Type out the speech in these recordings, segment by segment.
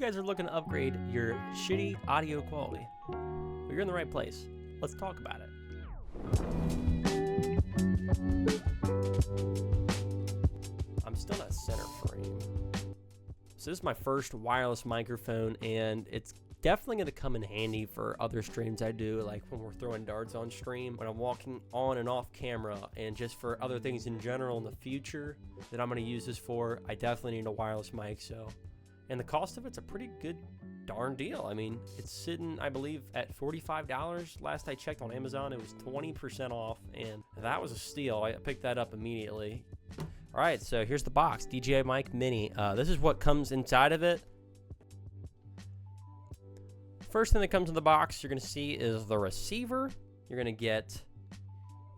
guys are looking to upgrade your shitty audio quality, well, you're in the right place. Let's talk about it. I'm still not center frame. So this is my first wireless microphone, and it's definitely going to come in handy for other streams I do, like when we're throwing darts on stream, when I'm walking on and off camera, and just for other things in general in the future that I'm going to use this for. I definitely need a wireless mic. So, and the cost of it's a pretty good darn deal. I mean, it's sitting, I believe, at $45. Last I checked on Amazon, it was 20% off, and that was a steal. I picked that up immediately. All right, so here's the box, DJI Mic Mini. This is what comes inside of it. First thing that comes in the box you're going to see is the receiver. You're going to get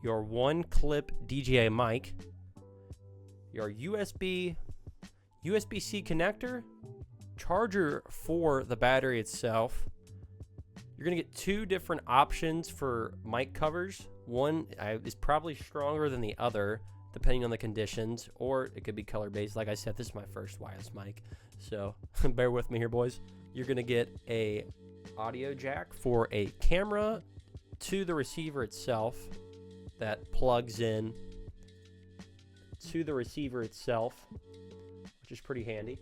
your one-clip DJI mic, your USB-C connector, charger for the battery itself. You're going to get two different options for mic covers. One is probably stronger than the other, depending on the conditions, or it could be color-based. Like I said, this is my first wireless mic, so bear with me here, boys. You're going to get a audio jack for a camera to the receiver itself that plugs in to the receiver itself, which is pretty handy.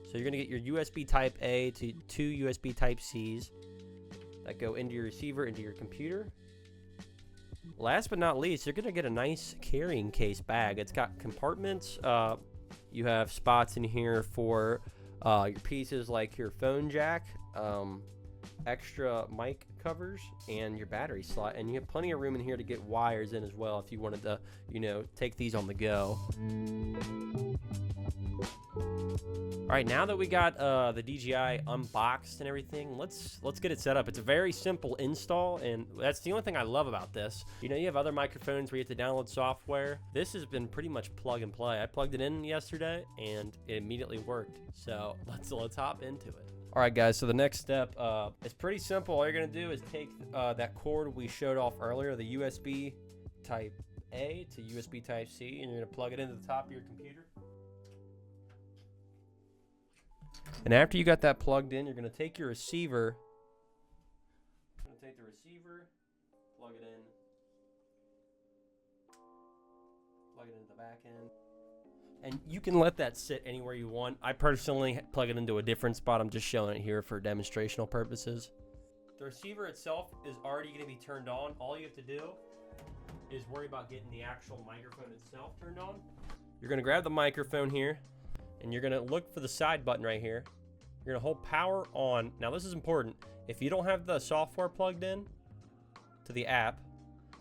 So you're going to get your USB Type A to two USB Type Cs that go into your receiver, into your computer. Last but not least, you're going to get a nice carrying case bag. It's got compartments. You have spots in here for your pieces like your phone jack, extra mic covers, and your battery slot. And you have plenty of room in here to get wires in as well if you wanted to, take these on the go. All right, now that we got the DJI unboxed and everything, let's get it set up. It's a very simple install, and that's the only thing I love about this. You have other microphones where you have to download software. This has been pretty much plug and play. I plugged it in yesterday, and it immediately worked. So let's hop into it. All right, guys, so the next step is pretty simple. All you're going to do is take that cord we showed off earlier, the USB Type A to USB Type C, and you're going to plug it into the top of your computer. And after you got that plugged in, you're going to take your receiver. You're going to take the receiver, plug it into the back end. And you can let that sit anywhere you want. I personally plug it into a different spot. I'm just showing it here for demonstrational purposes. The receiver itself is already going to be turned on. All you have to do is worry about getting the actual microphone itself turned on. You're going to grab the microphone here, and you're going to look for the side button right here. You're going to hold power on. Now, this is important. If you don't have the software plugged in to the app,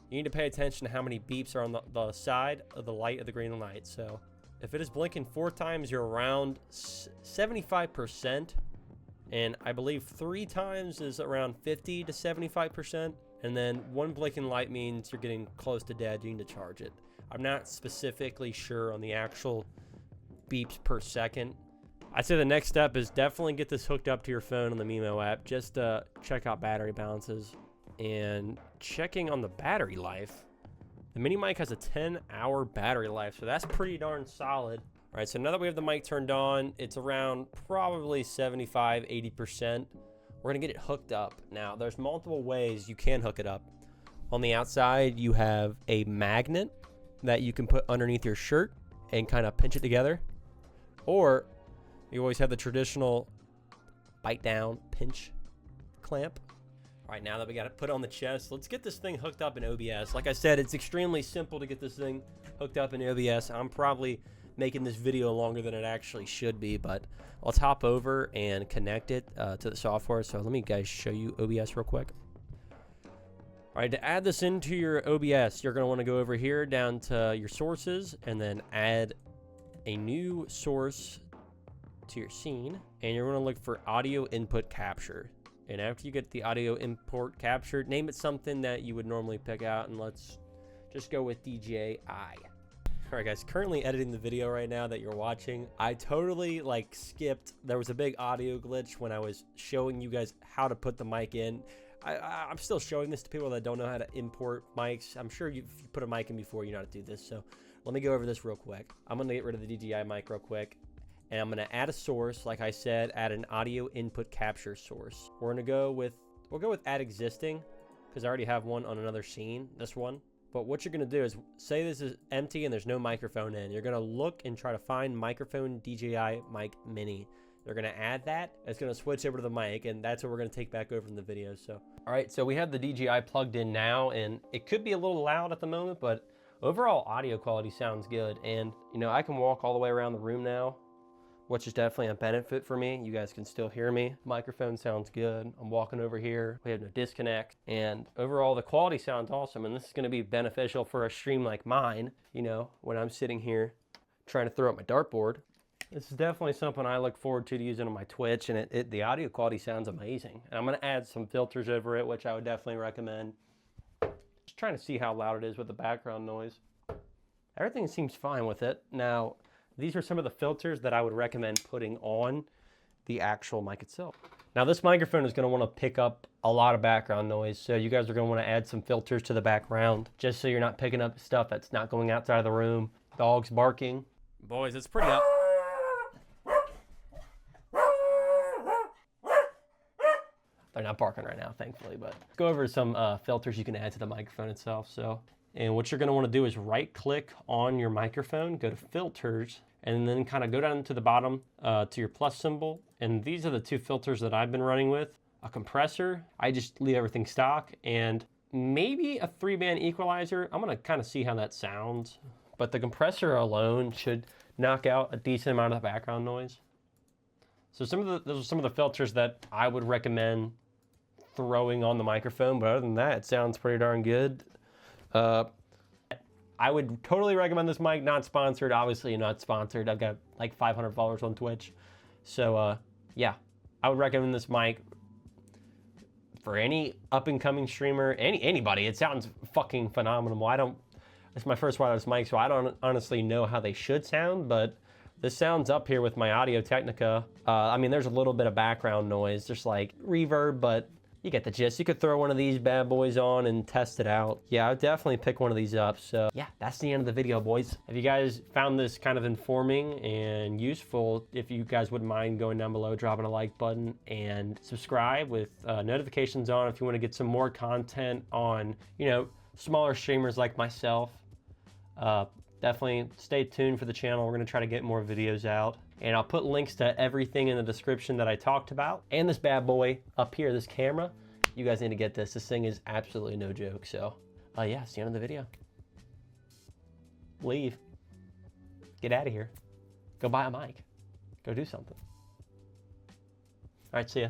you need to pay attention to how many beeps are on the side of the light of the green light. So if it is blinking 4 times, you're around 75%. And I believe 3 times is around 50 to 75%. And then 1 blinking light means you're getting close to dead. You need to charge it. I'm not specifically sure on the actual beeps per second. I'd say the next step is definitely get this hooked up to your phone on the Mimo app. Just check out battery balances and checking on the battery life. The mini mic has a 10-hour battery life, so that's pretty darn solid. All right, so now that we have the mic turned on, it's around probably 75-80%. We're gonna get it hooked up. Now, there's multiple ways you can hook it up. On the outside, you have a magnet that you can put underneath your shirt and kind of pinch it together. Or you always have the traditional bite down pinch clamp. All right, now that we got it put on the chest, let's get this thing hooked up in OBS. Like I said, it's extremely simple to get this thing hooked up in OBS. I'm probably making this video longer than it actually should be, but let's hop over and connect it to the software. So let me guys show you OBS real quick. All right, to add this into your OBS, you're going to want to go over here down to your sources and then add a new source to your scene, and you're going to look for audio input capture. And after you get the audio import captured, name it something that you would normally pick out, and let's just go with DJI. All right, guys, currently editing the video right now that you're watching. I totally skipped. There was a big audio glitch when I was showing you guys how to put the mic in. I'm still showing this to people that don't know how to import mics. I'm sure if you put a mic in before, you know how to do this. So let me go over this real quick. I'm going to get rid of the DJI mic real quick. and I'm gonna add a source. Like I said, add an audio input capture source. We'll go with add existing, because I already have one on another scene, this one. But what you're gonna do is, say this is empty and there's no microphone in. You're gonna look and try to find microphone DJI mic mini. They're gonna add that. It's gonna switch over to the mic, and that's what we're gonna take back over in the video. So, all right, so we have the DJI plugged in now, and it could be a little loud at the moment, but overall audio quality sounds good. And you know, I can walk all the way around the room now, which is definitely a benefit for me. You guys can still hear me. Microphone sounds good. I'm walking over here. We have no disconnect. And overall, the quality sounds awesome. And this is gonna be beneficial for a stream like mine, you know, when I'm sitting here trying to throw up my dartboard. This is definitely something I look forward to using on my Twitch, and the audio quality sounds amazing. And I'm gonna add some filters over it, which I would definitely recommend. Just trying to see how loud it is with the background noise. Everything seems fine with it. Now, these are some of the filters that I would recommend putting on the actual mic itself. Now this microphone is going to want to pick up a lot of background noise, so you guys are going to want to add some filters to the background, just so you're not picking up stuff that's not going outside of the room. Dogs barking. Boys, it's pretty up. They're not barking right now, thankfully, but go over some filters you can add to the microphone itself. And what you're going to want to do is right click on your microphone, go to filters, and then kind of go down to the bottom to your plus symbol. And these are the two filters that I've been running with. A compressor, I just leave everything stock, and maybe a 3-band equalizer. I'm going to kind of see how that sounds, but the compressor alone should knock out a decent amount of the background noise. So those are some of the filters that I would recommend throwing on the microphone, but other than that, it sounds pretty darn good. I would totally recommend this mic. Not sponsored, obviously not sponsored. I've got like 500 followers on Twitch. So yeah, I would recommend this mic for any up-and-coming streamer, anybody. It sounds fucking phenomenal. It's my first wireless mic, so I don't honestly know how they should sound, but this sounds up here with my Audio Technica. I mean, there's a little bit of background noise, just like reverb, but you get the gist. You could throw one of these bad boys on and test it out. Yeah, I would definitely pick one of these up. So yeah, that's the end of the video, boys. If you guys found this kind of informing and useful, if you guys wouldn't mind going down below, dropping a like button and subscribe with notifications on if you want to get some more content on, you know, smaller streamers like myself. Definitely stay tuned for the channel. We're going to try to get more videos out. And I'll put links to everything in the description that I talked about. And this bad boy up here, this camera. You guys need to get this. This thing is absolutely no joke. So, yeah, see you on the video. Leave. Get out of here. Go buy a mic. Go do something. All right, see ya.